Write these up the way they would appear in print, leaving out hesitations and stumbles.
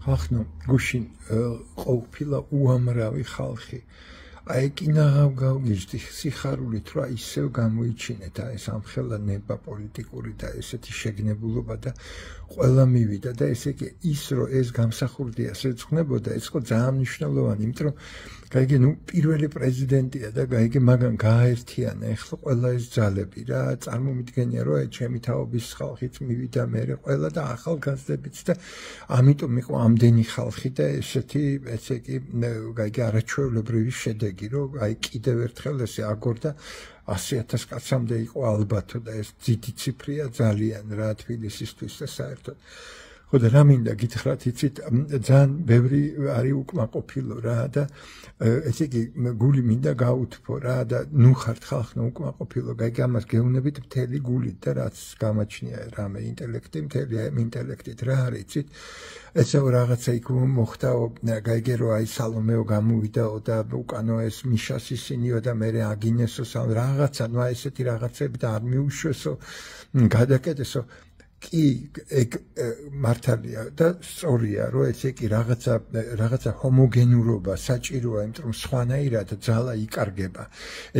ხახნო გუშინ ყოფილა უამრავი ხალხი აი კინაღავგავგიჟდი სიხარულით რა ისევ გამოიჩინეთ აი ეს ამხელა ნება პოლიტიკური და ესეთი შეგნებულობა და ყველა მივიდა და ესე იგი ის რომ ეს გამსახურდია შეწყნებოდა ეს ხო ძალიან მნიშვნელოვანი იმიტომ რომ გაიგე ნუ პირველი პრეზიდენტია და გაიგე მაგან გააერთიანა ეხლა ყველა ეს ძალები რა წარმომიდგენია რომ აი ჩემი თაობის ხალხიც მივიდა მე ყველა და ახალგაზრდებიც და ამიტომ იყო ამდენი ხალხი და ესეთი ესე იგი გაიგე არაჩვეულებრივი შედეგი რომ აი კიდევ ერთხელ ესე აგორდა 100,000 კაცამდე იყო ალბათო და ეს დიდი ციფრია ძალიან რა თბილისისთვის და საერთოდ ხო და რა მინდა გითხრათ იცით ძალიან ბევრი არის უკმაყოფილო რა და ესე იგი გული მინდა გაუთფო რა და ნუ ხართ ხალხო უკმაყოფილო გაიგე ამას გეუბნებით მთელი გულით და რაც გამაჩნია რამე ინტელექტი მთელი ინტელექტით რა არის იცით ესე რაღაცა იქ მოხდაო გაიგე რომ აი სალომეო გამოვიდაო და უკანო ეს მიშას ისინიო და მე აგინესო რაღაცა ნუ აი ესეთი რაღაცები და არ მიუშვესო გადაკეთესო კი ეგ მართალია და სწორია რომ ესე კი რაღაცა ჰომოგენურობა საჭიროა იმიტომ რომ სხვანაირად ძალა იკარგება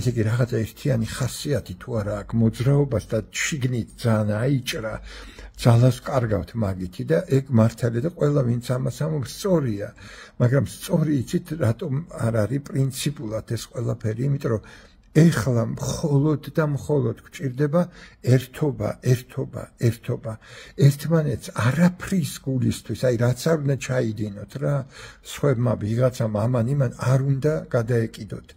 ესე კი რაღაცა ერთიანი ხასიათი თუ არა აქვს მოძრაობას და შიგნით ძალიან აიჭრა ძალას კარგავთ მაგითი და ეგ მართალია და ყველა ვინც ამას ამობს სწორია მაგრამ სწორი იცით რატომ არ არის პრინციპულად ეს ყველაფერი იმიტომ რომ ეხლა მხოლოდ და მხოლოდ გვჭირდება ერთობა ერთმანეთს არაფრის გულისთვის აი რაც არ უნდა ჩაიდინოთ რა სხვებმა ვიღაცამ ამან იმან არ უნდა გადაეკიდოთ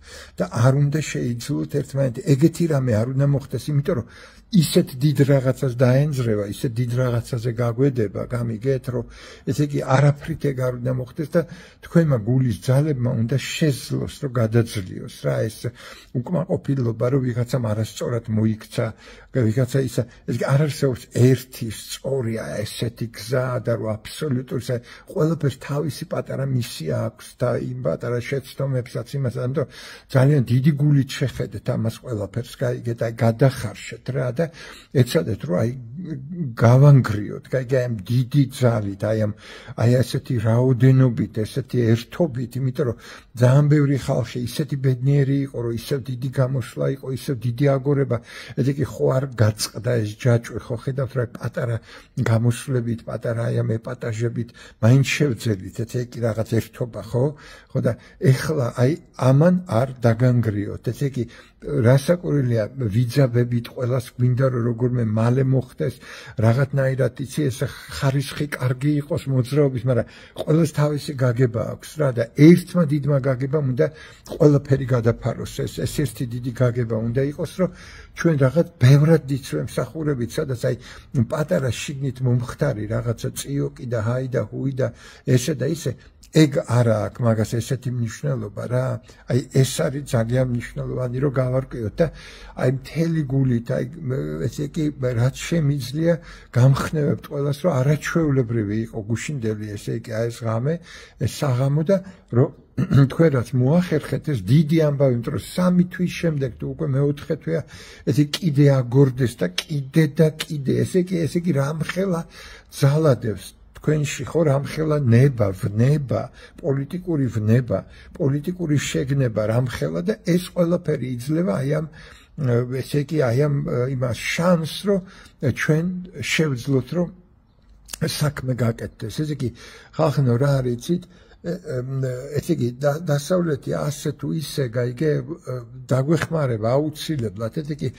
და არ უნდა შეიძულოთ ერთმანეთი ეგეთი რამე არ უნდა მოხდეს იმიტომ რომ ისეთ დიდ რაღაცას დაენძრევა, ისეთ დიდ რაღაცაზე გაგვედება, გამიგეთ, რომ ესე იგი არაფრით ეგ არ უნდა მოხდეს და თქვენმა გულის ძალებმა უნდა შეძლოს, რომ გადაძლიოს რა ეს უკმაყოფილობა, რომ ვიღაცამ არასწორად მოიქცა, ვიღაცა ისა, ეს არ არსებობს ერთი სწორი ესეთი გზა და რომ აბსოლუტურად ყველაფერს თავისი პატარა მისია აქვს და იმ პატარა შეცდომებსაც იმას, ამიტომ ძალიან დიდი გულით შეხედეთ ამას ყველაფერს, გაიგეთ, აი გადახარშეთ რა და ეცადეთ რომ აი გავანგრიოთ, გაიგე ამ დიდი ძალით, აი ესეთი რაოდენობით, ესეთი ერთობით, იმიტომ რომ ძალიან ბევრი ხალხი ისეთი ბედნიერი იყო, რომ ისევ დიდი გამოსვლა იყო, ისევ დიდი აგორება, ესე იგი ხო არ გაწყდა ეს ჯაჭვი, ხო ხედავთ რა პატარა გამოსვლებით, პატარა აი ამ ეპატაჟებით, მაინც შევძელით, ესე იგი რაღაც ერთობა, ხო და ეხლა აი ამან არ დაგანგრიოთ, ესე იგი რასაკვირველია ვიძაბებით ყველას გვინდა რომ როგორმე მალე მოხდეს რაღაცნაირად იცი ეს ხარისხი კარგი იყოს მოძრაობის მაგრამ ყველას თავისი გაგება აქვს რა და ერთმა დიდმა გაგებამ უნდა ყველაფერი გადაფაროს ეს ერთი დიდი გაგება უნდა იყოს რომ ჩვენ რაღაც ბევრად დიცვე მსახურებით სადაც აი პატარა შიგნით მომხდარი რაღაცა წიოკი და ჰაი და ჰუი და ესე და ისე ეგ არა აქვს მაგას ესეთი მნიშვნელობა რა აი ეს არის ძალიან მნიშვნელოვანი რომ გავარკვიოთ და აი მთელი გულით აი ესე იგი რაც შემიძლია გამხნევებთ ყველას რომ არაჩვეულებრივი იყო გუშინდელი ესე იგი აი ეს ღამე ეს საღამო და რომ თქვენ რაც მოახერხეთ ეს დიდი ამბავი იმიტომ რომ 3 თვის შემდეგ თუ უკვე მეოთხე თვეა ესე კიდე აგორდეს და კიდე ესე იგი რამხელა ძალადებს თქვენში ხო რამხელა ვნება, პოლიტიკური ვნება, პოლიტიკური შეგნება რამხელა და ეს ყველაფერი იძლევა აი ამ ესე იგი აი ამ იმას შანსს რომ ჩვენ შევძლოთ რომ საქმე გაკეთდეს. ესე იგი ხალხო რა არის იცით ესე იგი დასავლეთი ასე თუ ისე გაიგე დაგვეხმარება აუცილებლად ესე იგი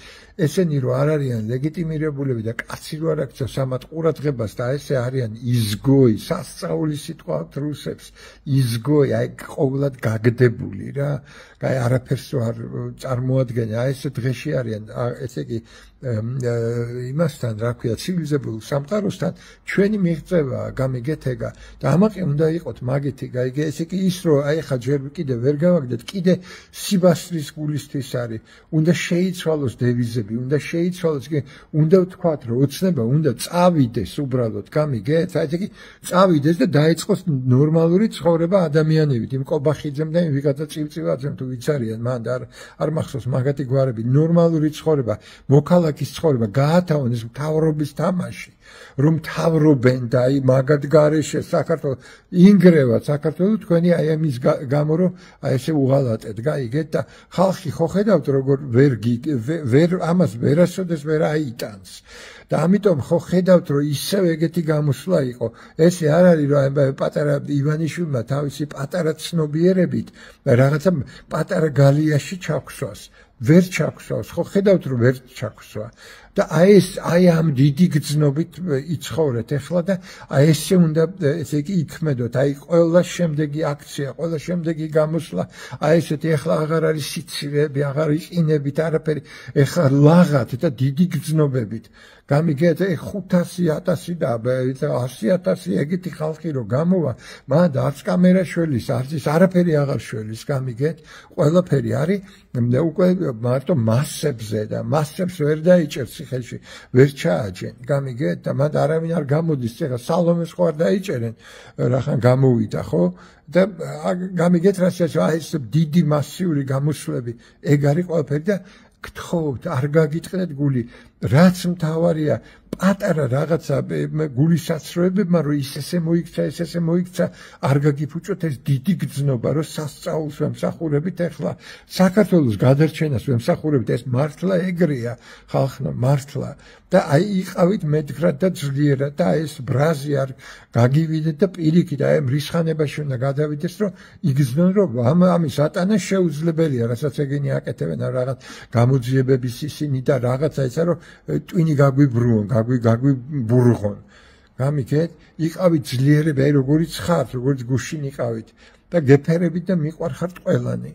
ესენი რო არ არიან ლეგიტიმირებულები და კაცი რო არ აქცევს ამათ ყურადღებას და ესე არიან izgoi სასწაული სიტყვა რუსებს izgoi აი ყოვლად გაგდებული რა აი არაფერს არ წარმოადგენენ აი ეს დღეში არიან ესე იგი იმასთან რა ქვია ცივილიზებულ სამყაროსთან ჩვენი მიღწევა გამიგეთ ეგა და ამაყი უნდა იყოთ მაგითი გაიგე ესე იგი ის რომ აი ხა ჯერ კიდე ვერ გავაგდეთ კიდე სიბასრის გულისთვის არის უნდა შეიცვალოს დევიზები უნდა შეიცვალოს კი უნდა ვთქვათ რომ ოცნება უნდა წავიდეს უბრალოდ გამიგეთ აი ესე იგი წავიდეს და დაიწყოს ნორმალური ცხოვრება ადამიანებით იმ ყობახიძემ და იმ ვიღაცა წივწივაძემ თუ ვიც არიან მან არ მახსოვს მაგათი გვარები ნორმალური ცხოვრება მოქალაქის ცხოვრება გაათავონ ეს მთავრობის თამაში რომ თავრობენ და აი მაგად გარეშე საქართველოს ინგრევათ საქართველოს თქვენი აი ამის გამო რომ აი ესე უღალატეთ გაიგეთ და ხალხი ხო ხედავთ როგორ ვერ ამას ვერასოდეს ვერ აიტანს და ამიტომ ხო ხედავთ რომ ისევ ეგეთი გამოსვლა იყო ესე არ არის რომ პატარა ივანიშვილმა თავისი პატარა ცნობიერებით რაღაცა პატარა გალიაში ჩაქვსვას ვერ ჩაქვსვას ხო ხედავთ რომ ვერ ჩაქვსვა და აი ამ დიდი გრძნობით იცხოვრეთ ახლა და აი ესე უნდა ესე იგი იქმედოთ აი ყველა შემდეგი აქცია ყველა შემდეგი გამოსვლა აი ესეთი ახლა აღარ არის სიცივეები აღარ იყინებით არაფერი ახლა ლაღად და დიდი გრძნობებით გამიგეთ 500,000 და 100,000 ეგეთი ხალხი რო გამოვა მან არც კამერა შველის არც არაფერი აღარ შველის გამიგეთ ყველაფერი არის უკვე მარტო მასებზე და მასებს ვერ დაიჭერს ხელში ვერ ჩააჯენ გამიგეთ და მათ არავინ არ გამოდის ეხლა სალომეს ხო არ დაიჭერენ რახან გამოვიდა ხო და გამიგეთ რასაც აი ეს დიდი მასიური გამოსვლები ეგ არის ყველაფერი და გთხოვთ არ გაგიტყდეთ გული რაც მთავარია პატარა რაღაცა გულისაცროებებმა რომ ის ესე მოიქცა არ გაგიფუჭოთ ეს დიდი გრძნობა რომ სასწაულს ვემსახურებით ახლა საქართველოს გადარჩენას ვემსახურებით ეს მართლა ეგრეა ხალხო მართლა და აი იყავით მედგრად და ძლიერად და ეს ბრაზი არ გაგივიდეთ და პირიქით აი მრისხანებაში უნდა გადავიდეს რომ იგრძნონ რომ ამის ატანა შეუძლებელია რასაც ეგენი აკეთებენ რაღაც გამოძიებების ისინი და რაღაცა ისა რომ ტვინი გაგვიბრუნონ გაგვიბურღონ გამიგეთ იყავით ძლიერები აი როგორიც ხართ როგორც გუშინ იყავით და გეფერებით და მიყვარხართ ყველანი